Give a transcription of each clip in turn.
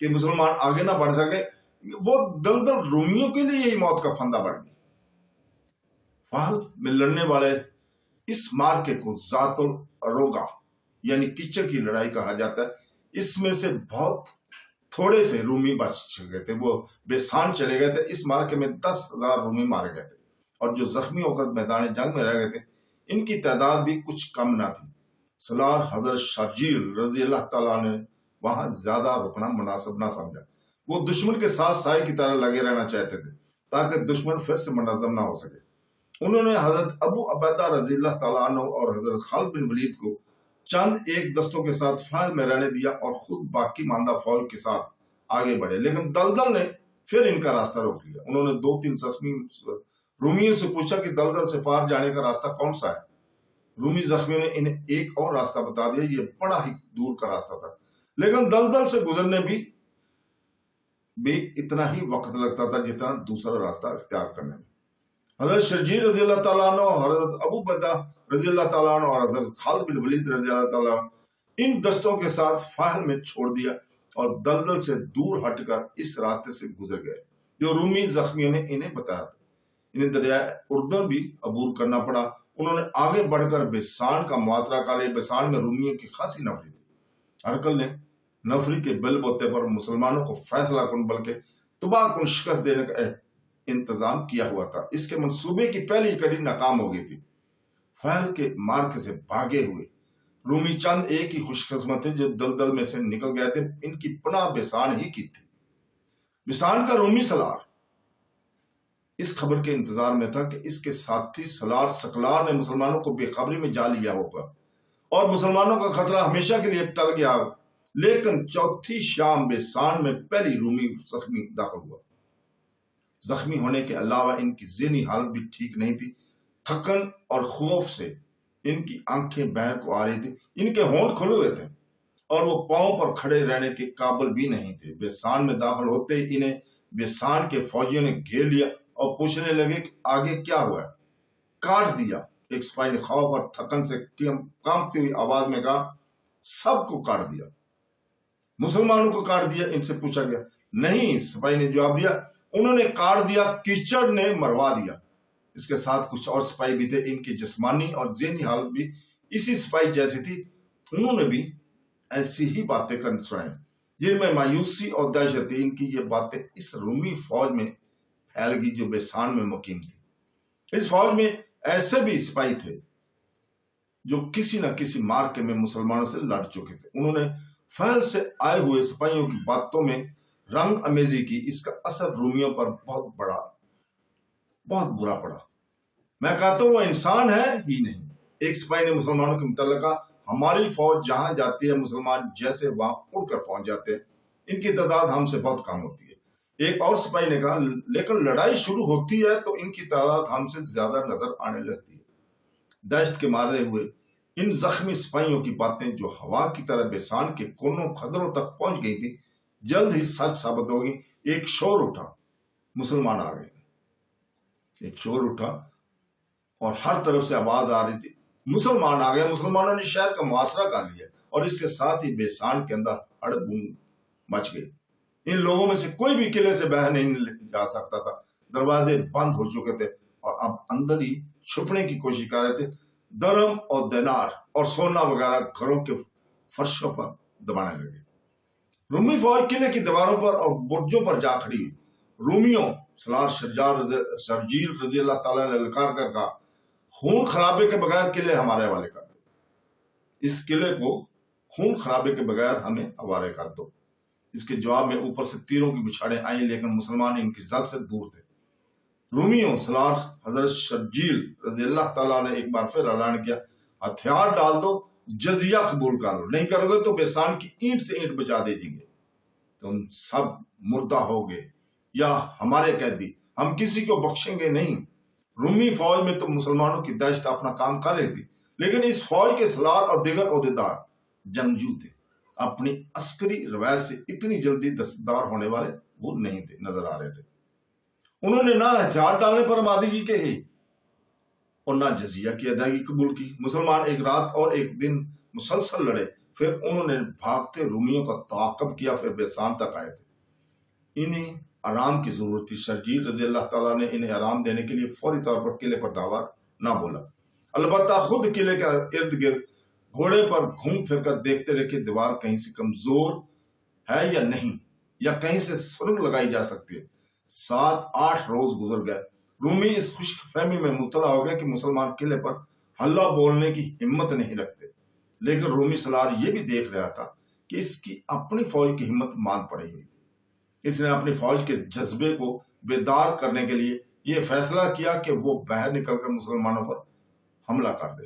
کہ مسلمان آگے نہ بڑھ سکے، وہ دلدل رومیوں کے لیے یہی موت کا پھندا بڑھ گئی۔ فحل میں لڑنے والے اس مارکے کو ذات الروگا یعنی کچڑ کی لڑائی کہا جاتا ہے۔ اس میں سے بہت تھوڑے سے رومی بچ گئے تھے، وہ بے سان چلے گئے تھے۔ اس مارکے میں 10,000 رومی مارے گئے تھے، اور جو زخمی ہو کر میدان جنگ میں رہ گئے تھے ان کی تعداد بھی کچھ کم نہ تھی۔ سالار حضرت شرجیل رضی اللہ تعالیٰ نے وہاں زیادہ رکنا مناسب نہ سمجھا۔ وہ دشمن کے ساتھ سائے کی طرح لگے رہنا چاہتے تھے تاکہ دشمن پھر سے منظم نہ ہو سکے۔ انہوں نے حضرت ابو عبیدہ رضی اللہ تعالیٰ عنہ اور حضرت خالد بن ولید کو چند ایک دستوں کے ساتھ فحل میں رہنے دیا اور خود باقی ماندہ فوج کے ساتھ آگے بڑھے، لیکن دلدل نے پھر ان کا راستہ روک لیا۔ انہوں نے 2-3 زخمی رومیوں سے پوچھا کہ دلدل سے پار جانے کا راستہ کون سا ہے۔ رومی زخمیوں نے انہیں ایک اور راستہ بتا دیا، یہ بڑا ہی دور کا راستہ تھا، لیکن دلدل سے گزرنے بھی اتنا ہی وقت لگتا تھا جتنا دوسرا راستہ اختیار کرنے میں۔ حضرت شرجیل رضی اللہ تعالیٰ عنہ، حضرت ابو عبیدہ رضی اللہ تعالیٰ عنہ اور حضرت خالد بن ولید رضی اللہ تعالیٰ عنہ ان دستوں کے ساتھ فحل میں چھوڑ دیا اور دلدل سے دور ہٹ کر اس راستے سے گزر گئے جو رومی زخمیوں نے انہیں بتایا تھا۔ انہیں دریائے اردن بھی عبور کرنا پڑا۔ انہوں نے آگے بڑھ کر بیسان کا محاصرہ کر لیا۔ بیسان میں رومیوں کی خاصی نفری تھی۔ ہرقل نے نفری کے بل بوتے پر مسلمانوں کو فیصلہ کن بلکہ تباہ کن شکست دینے کا انتظام کیا ہوا تھا۔ اس کے منصوبے کی پہلی کڑی ناکام ہو گئی تھی۔ فحل کے مارکے سے بھاگے ہوئے رومی چند ایک ہی خوش قسمت تھے جو دلدل میں سے نکل گئے تھے۔ ان کی پناہ بیسان ہی کی تھی۔ بیسان کا رومی سالار اس خبر کے انتظار میں تھا کہ اس کے ساتھی سالار سکلار نے مسلمانوں کو بے خبری میں جا لیا ہوگا اور مسلمانوں کا خطرہ ہمیشہ کے لیے ٹل گیا۔ لیکن چوتھی شام بیسان میں پہلی رومی زخمی داخل ہوا۔ زخمی ہونے کے علاوہ ان کی ذہنی حالت بھی ٹھیک نہیں تھی۔ تھکن اور خوف سے ان کی آنکھیں بہر کو آ رہی تھی، ان کے ہونٹ کھلے ہوئے تھے اور وہ پاؤں پر کھڑے رہنے کے قابل بھی نہیں تھے۔ بیسان میں داخل ہوتے ہی انہیں بیسان کے فوجیوں نے گھیر لیا اور پوچھنے لگے کہ آگے کیا ہوا ہے۔ کاٹ دیا، ایک سپاہی نے خوف اور تھکن سے کانپتی ہوئی آواز میں کہا۔ سب کو کاٹ دیا؟ مسلمانوں کو کاٹ دیا؟ ان سے پوچھا گیا۔ نہیں، سپاہی نے جواب دیا، انہوں نے کاٹ دیا، کیچڑ نے مروا دیا۔ اس کے ساتھ کچھ اور سپاہی بھی تھے، ان کی جسمانی اور ذہنی حالت بھی اسی سپاہی جیسی تھی۔ انہوں نے بھی ایسی ہی باتیں کر سنائیں جن میں مایوسی اور دہشت تھی۔ ان کی یہ باتیں اس رومی فوج میں پھیل گئی جو بیسان میں مقیم تھی۔ اس فوج میں ایسے بھی سپاہی تھے جو کسی نہ کسی مارکے میں مسلمانوں سے لڑ چکے تھے۔ انہوں نے فحل سے آئے ہوئے سپاہیوں کی باتوں میں رنگ امیزی کی۔ اس کا اثر رومیوں پر بہت برا پڑا۔ میں کہتا ہوں وہ انسان ہے ہی نہیں۔ ایک سپاہی نے مسلمانوں کے متعلق کہا، ہماری فوج جہاں جاتی ہے مسلمان جیسے وہاں اڑ کر پہنچ جاتے ہیں، ان کی تعداد ہم سے بہت کم ہوتی ہے۔ ایک اور سپاہی نے کہا، لیکن لڑائی شروع ہوتی ہے تو ان کی تعداد ہم سے زیادہ نظر آنے لگتی ہے۔ دہشت کے مارے ہوئے ان زخمی سپاہیوں کی باتیں جو ہوا کی طرح بیسان کے کونوں خدروں تک پہنچ گئی تھی جلد ہی سچ ثابت ہوگی۔ ایک شور اٹھا، مسلمان آ گئے۔ ایک شور اٹھا اور ہر طرف سے آواز آ رہی تھی، مسلمان آ گئے۔ مسلمانوں نے شہر کا محاصرہ کر لیا اور اس کے ساتھ ہی بیسان کے اندر ہڑبڑ مچ گئی۔ ان لوگوں میں سے کوئی بھی قلعے سے باہر نہیں جا سکتا تھا۔ دروازے بند ہو چکے تھے اور اب اندر ہی چھپنے کی کوشش کر رہے تھے۔ درم اور دینار اور سونا وغیرہ گھروں کے فرشوں پر دبانے لگے۔ رومی فوج قلعے کی دیواروں پر اور برجوں پر جا کھڑی ہوئی۔ رومیوں، سالار شرجیل رضی اللہ تعالیٰ نے للکار کر کہا، خون خرابے کے بغیر قلعے ہمارے حوالے کر دو۔ اس قلعے کو خون خرابے کے بغیر ہمیں حوالے کر دو۔ اس کے جواب میں اوپر سے تیروں کی بچھاڑیں آئیں، لیکن مسلمان ان کی زد سے دور تھے۔ رومیوں، سالار حضرت شرجیل رضی اللہ تعالیٰ نے ایک بار پھر اعلان کیا، ہتھیار ڈال دو، جزیہ قبول کر لو، نہیں کرو گے تو بیسان کی اینٹ سے اینٹ بچا دے دیں گے۔ تم سب مردہ ہوگے یا ہمارے قیدی، ہم کسی کو بخشیں گے نہیں۔ رومی فوج میں تو مسلمانوں کی دہشت اپنا کام کر رہی تھی، لیکن اس فوج کے سالار اور دیگر عہدیدار جنگجو تھے۔ اپنی عسکری روایت سے اتنی جلدی دستبردار ہونے والے وہ نہیں تھے، نظر آ رہے تھے۔ انہوں نے نہ ہتھیار ڈالنے پر آمادگی کہی اور نہ جزیہ کی ادائیگی قبول کی۔ مسلمان ایک رات اور ایک دن مسلسل لڑے، پھر انہوں نے بھاگتے رومیوں کا تعاقب کیا، پھر بیسان تک آئے تھے۔ انہیں آرام کی ضرورت تھی۔ شرجیل رضی اللہ تعالیٰ نے انہیں آرام دینے کے لیے فوری طور پر قلعے پر داور نہ بولا، البتہ خود قلعے کے ارد گرد گھوڑے پر گھوم پھر کر دیکھتے رہے کہ دیوار کہیں سے کمزور ہے یا نہیں، یا کہیں سے سرنگ لگائی جا سکتی ہے۔ 7-8 روز گزر گئے۔ رومی اس خوش فہمی میں مبتلا ہو گیا کہ مسلمان قلعے پر حلہ بولنے کی ہمت نہیں رکھتے، لیکن رومی سالار یہ بھی دیکھ رہا تھا کہ اس کی اپنی فوج کی ہمت مان پڑی ہوئی تھی۔ اس نے اپنی فوج کے جذبے کو بیدار کرنے کے لیے یہ فیصلہ کیا کہ وہ باہر نکل کر مسلمانوں پر حملہ کر دے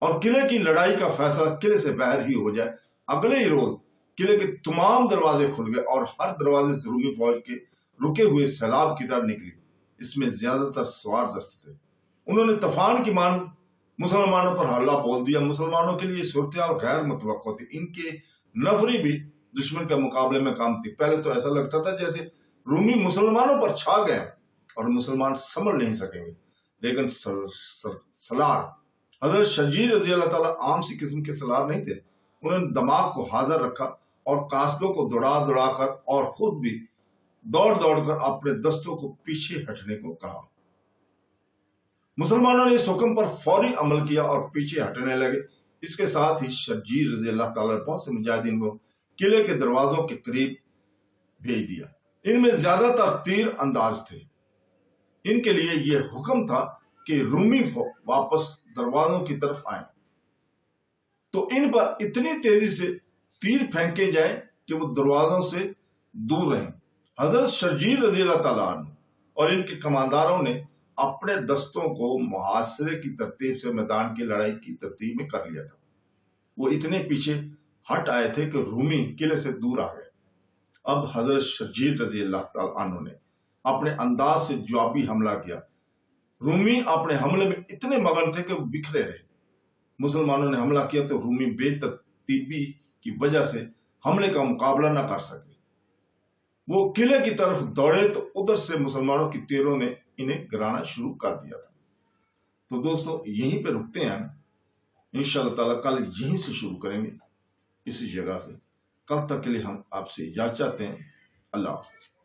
اور قلعے کی لڑائی کا فیصلہ قلعے سے باہر ہی ہو جائے۔ اگلے ہی روز قلعے کے تمام دروازے کھل گئے اور ہر دروازے سے رومی فوج کے رکے ہوئے سیلاب کی طرح نکلی۔ اس میں زیادہ تر سوار دست تھے۔ انہوں نے طوفان کی مانند مسلمانوں پر حملہ بول دیا۔ مسلمانوں کے لیے صورتحال غیر متوقع تھی۔ ان کے نفری بھی دشمن کے مقابلے میں کام تھی۔ پہلے تو ایسا لگتا تھا جیسے رومی مسلمانوں پر چھا گئے اور مسلمان سنبھل نہیں سکیں گے، لیکن سالار حضرت شرجیل رضی اللہ تعالیٰ عام سی قسم کے سالار نہیں تھے۔ انہوں نے دماغ کو حاضر رکھا اور قاصدوں کو دوڑا کر اور خود بھی دوڑ کر اپنے دستوں کو پیچھے ہٹنے کو کہا۔ مسلمانوں نے اس حکم پر فوری عمل کیا اور پیچھے ہٹنے لگے۔ اس کے ساتھ ہی شرجیل رضی اللہ تعالیٰ نے بہت سے مجاہدین کو قلعے کے دروازوں کے قریب بھیج دیا۔ ان میں زیادہ تر تیر انداز تھے۔ ان کے لیے یہ حکم تھا کہ رومی واپس دروازوں کی طرف آئیں تو ان پر اتنی تیزی سے تیر پھینکے جائیں کہ وہ دروازوں سے دور رہیں۔ حضرت شرجیل رضی اللہ تعالیٰ عنہ اور ان کے کمانداروں نے اپنے دستوں کو محاصرے کی ترتیب سے میدان کی لڑائی کی ترتیب میں کر لیا تھا۔ وہ اتنے پیچھے ہٹ آئے تھے کہ رومی قلعے سے دور آ گئے۔ اب حضرت شرجیل رضی اللہ تعالیٰ عنہ نے اپنے انداز سے جوابی حملہ کیا۔ رومی اپنے حملے میں اتنے مگن تھے کہ وہ بکھرے رہے۔ مسلمانوں نے حملہ کیا تو رومی بے ترتیبی کی وجہ سے حملے کا مقابلہ نہ کر سکے۔ وہ قلعے کی طرف دوڑے تو ادھر سے مسلمانوں کی تیروں نے انہیں گرانا شروع کر دیا تھا۔ تو دوستو یہیں پہ رکتے ہیں، انشاءاللہ تعالیٰ کل یہیں سے شروع کریں گے، اسی جگہ سے۔ کل تک کے لیے ہم آپ سے اجازت چاہتے ہیں۔ اللہ حافظ۔